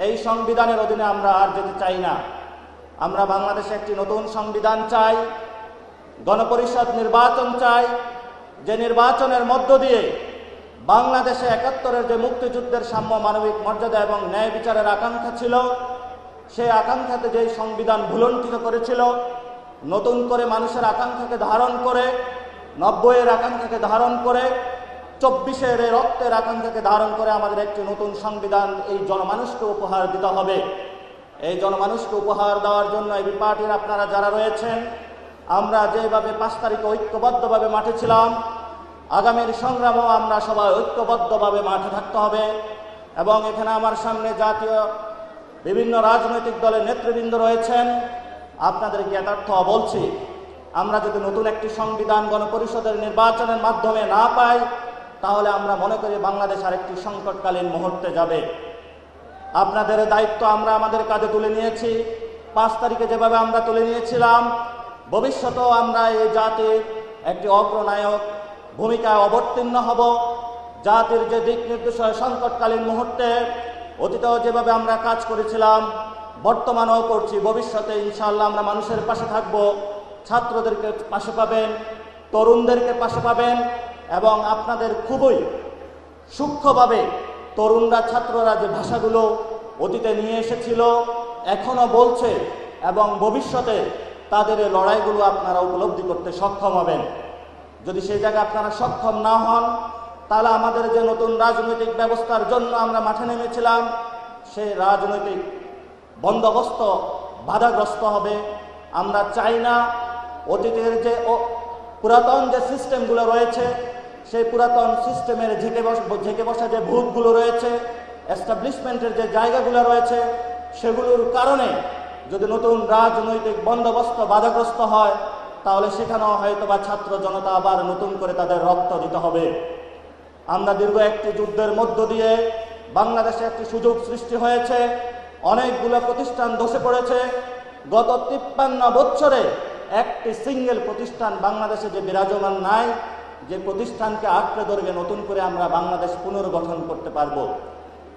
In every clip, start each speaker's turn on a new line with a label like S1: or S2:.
S1: এই সংবিধানের অধীনে আমরা আর যেতে চাই না। আমরা বাংলাদেশে একটি নতুন সংবিধান চাই, গণপরিষদ নির্বাচন চাই, যে নির্বাচনের মধ্য দিয়ে বাংলাদেশে ৭১-এর যে মুক্তিযুদ্ধের সাম্য, মানবিক মর্যাদা এবং ন্যায় বিচারের আকাঙ্ক্ষা ছিল, সেই আকাঙ্ক্ষাতে যেই সংবিধান ভুলণ্ঠিত করেছিল, নতুন করে মানুষের আকাঙ্ক্ষাকে ধারণ করে, ৯০-এর আকাঙ্ক্ষাকে ধারণ করে, ২৪-এর রক্তের আকাঙ্ক্ষাকে ধারণ করে আমাদের একটি নতুন সংবিধান এই জনমানুষকে উপহার দিতে হবে। এই জনমানুষকে উপহার দেওয়ার জন্য এবি পার্টির আপনারা যারা রয়েছেন, আমরা যেভাবে ৫ তারিখে ঐক্যবদ্ধভাবে মাঠে ছিলাম, আগামীর সংগ্রামও আমরা সবাই ঐক্যবদ্ধভাবে মাঠে থাকতে হবে। এবং এখানে আমার সামনে জাতীয় বিভিন্ন রাজনৈতিক দলের নেতৃবৃন্দ রয়েছেন, আপনাদেরকে যথার্থ বলছি, আমরা যদি নতুন একটি সংবিধান গণপরিষদের নির্বাচনের মাধ্যমে না পাই, তাহলে আমরা মনে করি বাংলাদেশ আরেকটি সংকটকালীন মুহূর্তে যাবে। আপনাদের দায়িত্ব আমরা আমাদের কাঁধে তুলে নিয়েছি। ৫ তারিখে যেভাবে আমরা তুলে নিয়েছিলাম, ভবিষ্যতেও আমরা এই জাতির একটি অগ্রনায়ক ভূমিকায় অবতীর্ণ হব। জাতির যে দিক নির্দেশ হয় সংকটকালীন মুহূর্তে, অতীতেও যেভাবে আমরা কাজ করেছিলাম, বর্তমানেও করছি, ভবিষ্যতে ইনশাআল্লাহ আমরা মানুষের পাশে থাকব। ছাত্রদেরকে পাশে পাবেন, তরুণদেরকে পাশে পাবেন, এবং আপনাদের খুবই সূক্ষ্মভাবে তরুণরা, ছাত্ররা যে ভাষাগুলো অতীতে নিয়ে এসেছিল, এখনো বলছে, এবং ভবিষ্যতে তাদের এই লড়াইগুলো আপনারা উপলব্ধি করতে সক্ষম হবেন। যদি সেই জায়গায় আপনারা সক্ষম না হন, তাহলে আমাদের যে নতুন রাজনৈতিক ব্যবস্থার জন্য আমরা মাঠে নেমেছিলাম, সেই রাজনৈতিক বন্দোবস্ত বাধাগ্রস্ত হবে। আমরা চাই না অতীতের যে পুরাতন যে সিস্টেমগুলো রয়েছে, সেই পুরাতন সিস্টেমের ঝেঁকে বসা যে ভূতগুলো রয়েছে, এস্টাবলিশমেন্টের যে জায়গাগুলো রয়েছে, সেগুলোর কারণে যদি নতুন রাজনৈতিক বন্দোবস্ত বাধাগ্রস্ত হয়, তাহলে সেখানেও হয়তো বা ছাত্র জনতা আবার নতুন করে তাদের রক্ত দিতে হবে। আমরা দীর্ঘ একটি যুদ্ধের মধ্য দিয়ে বাংলাদেশে একটি সুযোগ সৃষ্টি হয়েছে, অনেকগুলো প্রতিষ্ঠান ধসে পড়েছে। গত ৫৩ বছরে একটি সিঙ্গেল প্রতিষ্ঠান বাংলাদেশে যে বিরাজমান নাই, যে প্রতিষ্ঠানকে আঁকড়ে ধরে নতুন করে আমরা বাংলাদেশ পুনর্গঠন করতে পারব।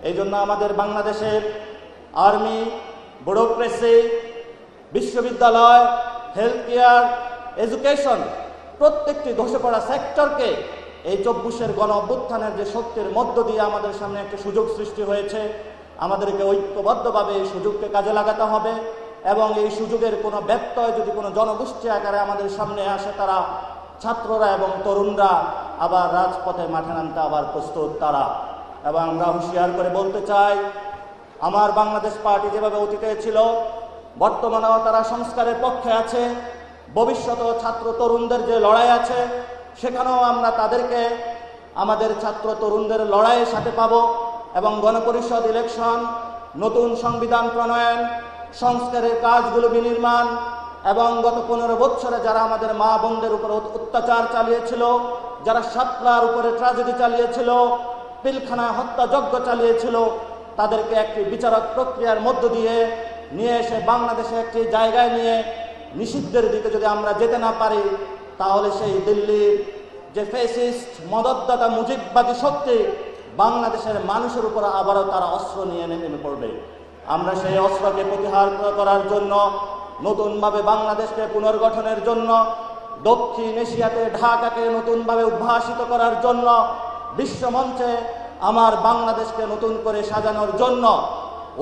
S1: এই জন্য আমাদের বাংলাদেশের আর্মি, ব্যুরোক্রেসি, বিশ্ববিদ্যালয়, হেলথ কেয়ার, এডুকেশন, প্রত্যেকটি ধসে পড়া সেক্টরকে এই ২৪-এর গণ অভ্যুত্থানের যে শক্তির মধ্য দিয়ে আমাদের সামনে একটা সুযোগ সৃষ্টি হয়েছে, আমাদেরকে ঐক্যবদ্ধভাবে এই সুযোগকে কাজে লাগাতে হবে। এবং এই সুযোগের কোনো ব্যত্যয় যদি কোনো জনগোষ্ঠী আকারে আমাদের সামনে আসে, তারা ছাত্ররা এবং তরুণরা আবার রাজপথে মাঠে নামতে আবার প্রস্তুত তারা। এবং আমরা হুঁশিয়ার করে বলতে চাই, আমার বাংলাদেশ পার্টি যেভাবে অতীতে ছিল, বর্তমানেও তারা সংস্কারের পক্ষে আছে। ভবিষ্যতেও ছাত্র তরুণদের যে লড়াই আছে, সেখানেও আমরা তাদেরকে আমাদের ছাত্র তরুণদের লড়াইয়ের সাথে পাব। এবং গণপরিষদ ইলেকশন, নতুন সংবিধান প্রণয়ন, সংস্কারের কাজগুলো বিনির্মাণ, এবং গত ১৫ বছরে যারা আমাদের মা বোনদের উপর অত্যাচার চালিয়েছিল, যারা শাপলার উপরে ট্র্যাজেডি চালিয়েছিল, পিলখানায় হত্যাযজ্ঞ চালিয়েছিল, তাদেরকে একটি বিচারক প্রক্রিয়ার মধ্য দিয়ে নিয়ে এসে বাংলাদেশে একটি জায়গায় নিয়ে নিষিদ্ধের দিকে যদি আমরা যেতে না পারি, তাহলে সেই দিল্লির যে ফ্যাসিস্ট মদতদাতা মুজিববাদী শক্তি বাংলাদেশের মানুষের উপর আবারও তারা অস্ত্র নিয়ে নেমে পড়বে। আমরা সেই অস্ত্রকে প্রতিহার করার জন্য, নতুনভাবে বাংলাদেশকে পুনর্গঠনের জন্য, দক্ষিণ এশিয়াতে ঢাকাকে নতুনভাবে উদ্ভাসিত করার জন্য, বিশ্বমঞ্চে আমার বাংলাদেশকে নতুন করে সাজানোর জন্য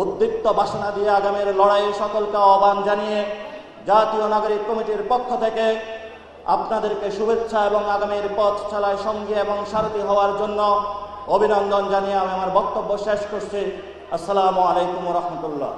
S1: উদ্দীপ্ত বাসনা দিয়ে আগামীর লড়াইয়ে সকলকে আহ্বান জানিয়ে জাতীয় নাগরিক কমিটির পক্ষ থেকে আপনাদেরকে শুভেচ্ছা এবং আগামীর পথ চলায় সঙ্গী এবং সারথি হওয়ার জন্য অভিনন্দন জানিয়ে আমি আমার বক্তব্য শেষ করছি। আসসালামু আলাইকুম ওয়া রাহমাতুল্লাহ।